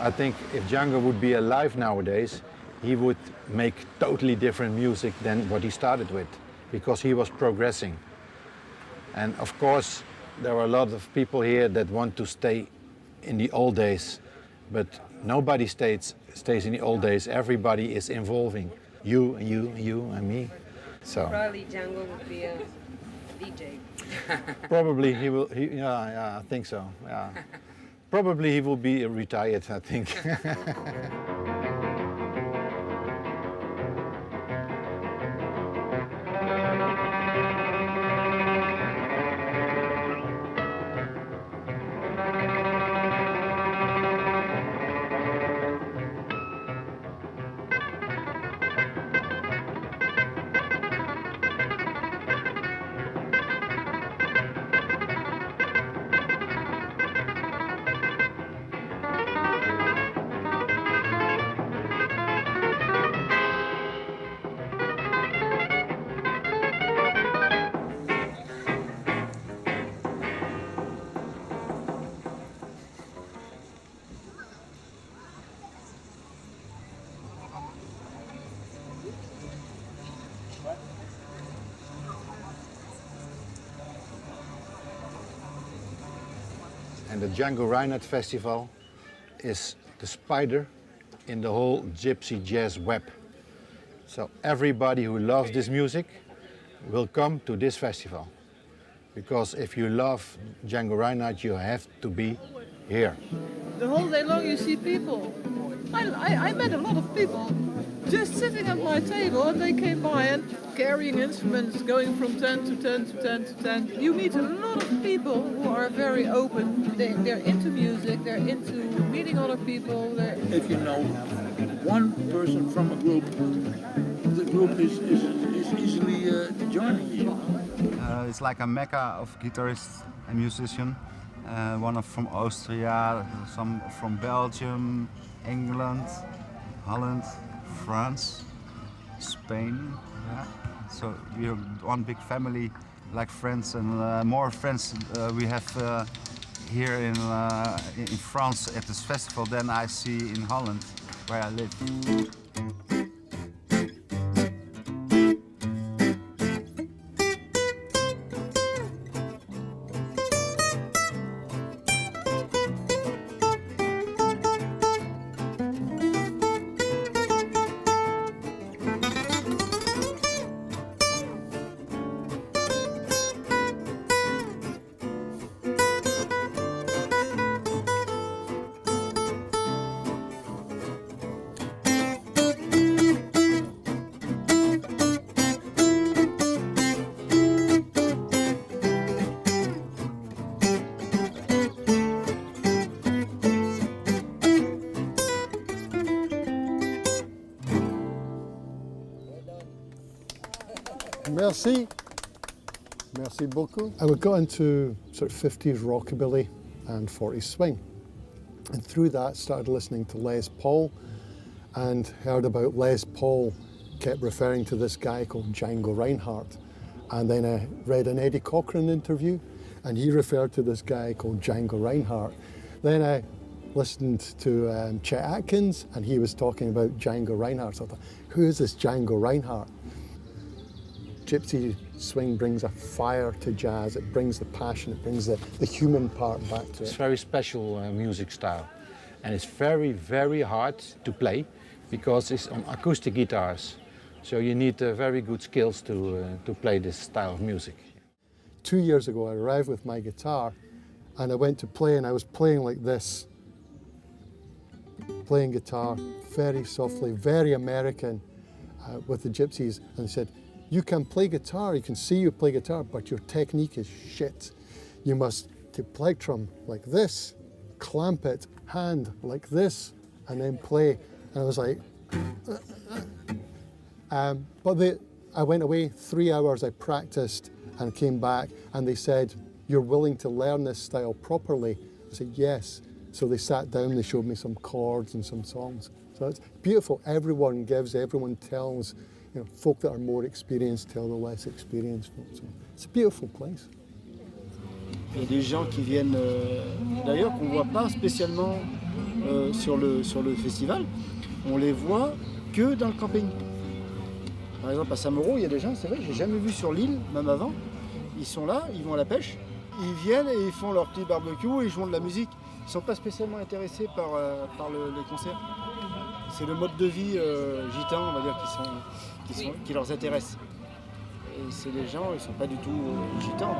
I think if Django would be alive nowadays, he would make totally different music than what he started with, because he was progressing. And of course, there are a lot of people here that want to stay in the old days, but nobody stays in the old days. Everybody is evolving. You and you and you and me. So probably Django would be a DJ. Probably he will. Yeah, I think so. Yeah, probably he will be retired, I think. And the Django Reinhardt Festival is the spider in the whole gypsy jazz web. So everybody who loves this music will come to this festival. Because if you love Django Reinhardt, you have to be here. The whole day long you see people. I met a lot of people just sitting at my table, and they came by and carrying instruments, going from tent to tent to tent to tent. You meet a lot of people who are very open. They're into music, they're into meeting other people. If you know one person from a group, the group is easily joining you. It's like a mecca of guitarists and musicians. One from Austria, some from Belgium, England, Holland, France, Spain. Yeah. So we are one big family, like friends, and more friends we have here in France at this festival than I see in Holland, where I live. Merci. Merci beaucoup. I got into sort of 50s rockabilly and 40s swing. And through that started listening to Les Paul and heard about Les Paul kept referring to this guy called Django Reinhardt. And then I read an Eddie Cochran interview and he referred to this guy called Django Reinhardt. Then I listened to Chet Atkins and he was talking about Django Reinhardt. So I thought, who is this Django Reinhardt? Gipsy swing brings a fire to jazz, it brings the passion, it brings the human part back to it. It's a very special music style, and it's very, very hard to play because it's on acoustic guitars. So you need very good skills to play this style of music. 2 years ago I arrived with my guitar and I went to play and I was playing like this. Playing guitar very softly, very American with the Gypsies, and they said, you can play guitar, you can see you play guitar, but your technique is shit. You must take plectrum like this, clamp it, hand like this, and then play. And I was like, I went away 3 hours, I practiced and came back, and they said, you're willing to learn this style properly? I said, yes. So they sat down, they showed me some chords and some songs. So it's beautiful. Everyone gives, everyone tells. You know, folk that are more experienced tell the less experienced folk. So it's a beautiful place. Il y a des gens qui viennent, d'ailleurs qu'on ne voit pas spécialement sur le festival, on les voit que dans le camping. Par exemple à Saint-Mauro, il y a des gens, c'est vrai, j'ai jamais vu sur l'île, même avant. Ils sont là, ils vont à la pêche, ils viennent et ils font leur petit barbecue et ils jouent de la musique. Ils ne sont pas spécialement intéressés par les concerts. C'est le mode de vie gitan, on va dire, qui leur intéresse. Et c'est les gens, ils ne sont pas du tout gitans.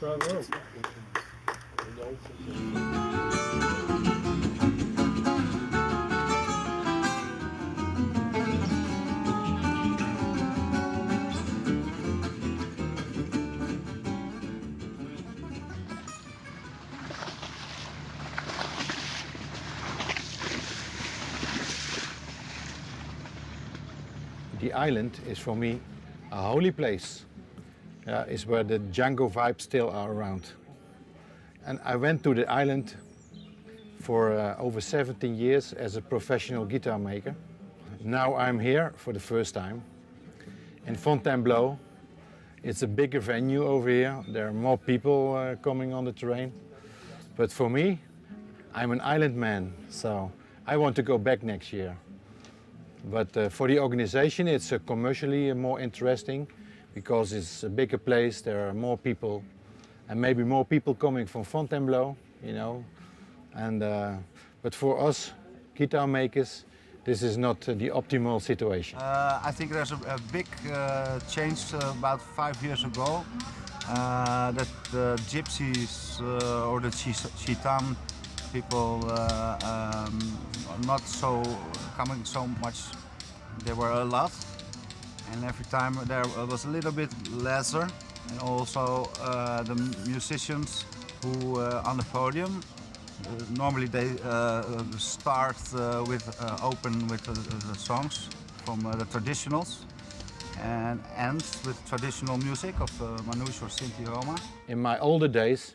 Bravo. The island is for me a holy place. Is where the Django vibes still are around. And I went to the island for over 17 years as a professional guitar maker. Now I'm here for the first time in Fontainebleau. It's a bigger venue over here. There are more people coming on the train. But for me, I'm an island man, so I want to go back next year. But for the organization, it's commercially more interesting because it's a bigger place, there are more people, and maybe more people coming from Fontainebleau, you know. And but for us guitar makers, this is not the optimal situation. I think there's a big change about 5 years ago. That the gypsies or the Gitan people are not so coming so much. There were a lot, and every time there was a little bit lesser. And also the musicians who on the podium, normally they start open with the songs from the traditionals and end with traditional music of Manouche or Sinti Roma. In my older days,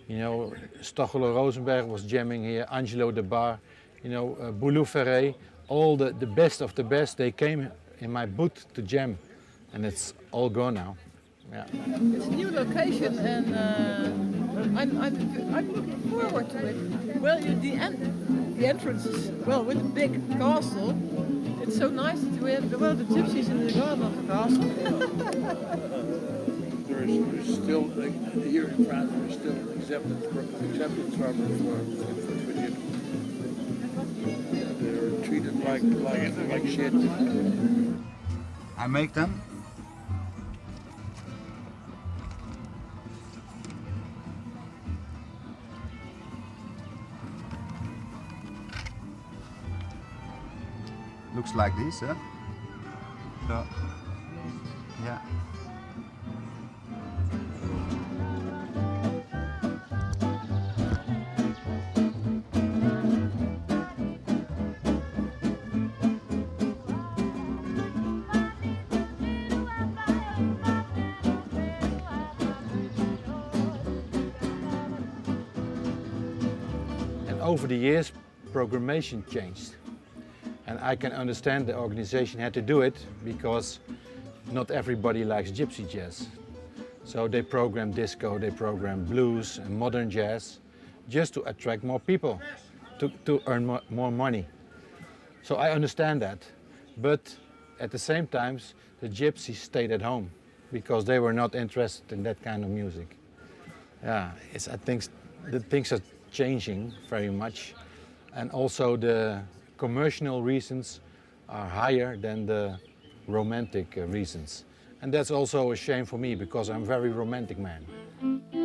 you know, Stochelo Rosenberg was jamming here, Angelo De Bar, you know, Boulou Ferré, all the best of the best, they came in my booth to jam, and it's all gone now. Yeah. It's a new location, and I'm looking forward to it. Well, the entrance is, well, with a big castle. It's so nice that we have the gypsies in the garden of the castle. There's still, here in France, there's still acceptance from Virginia. They're treated like shit. I make them. Looks like this, huh? So, yeah. And over the years, programmation changed. And I can understand the organization had to do it because not everybody likes gypsy jazz. So they program disco, they program blues and modern jazz just to attract more people, to earn more money. So I understand that. But at the same time, the gypsies stayed at home because they were not interested in that kind of music. Yeah, I think the things are changing very much. And also the commercial reasons are higher than the romantic reasons. And that's also a shame for me because I'm a very romantic man.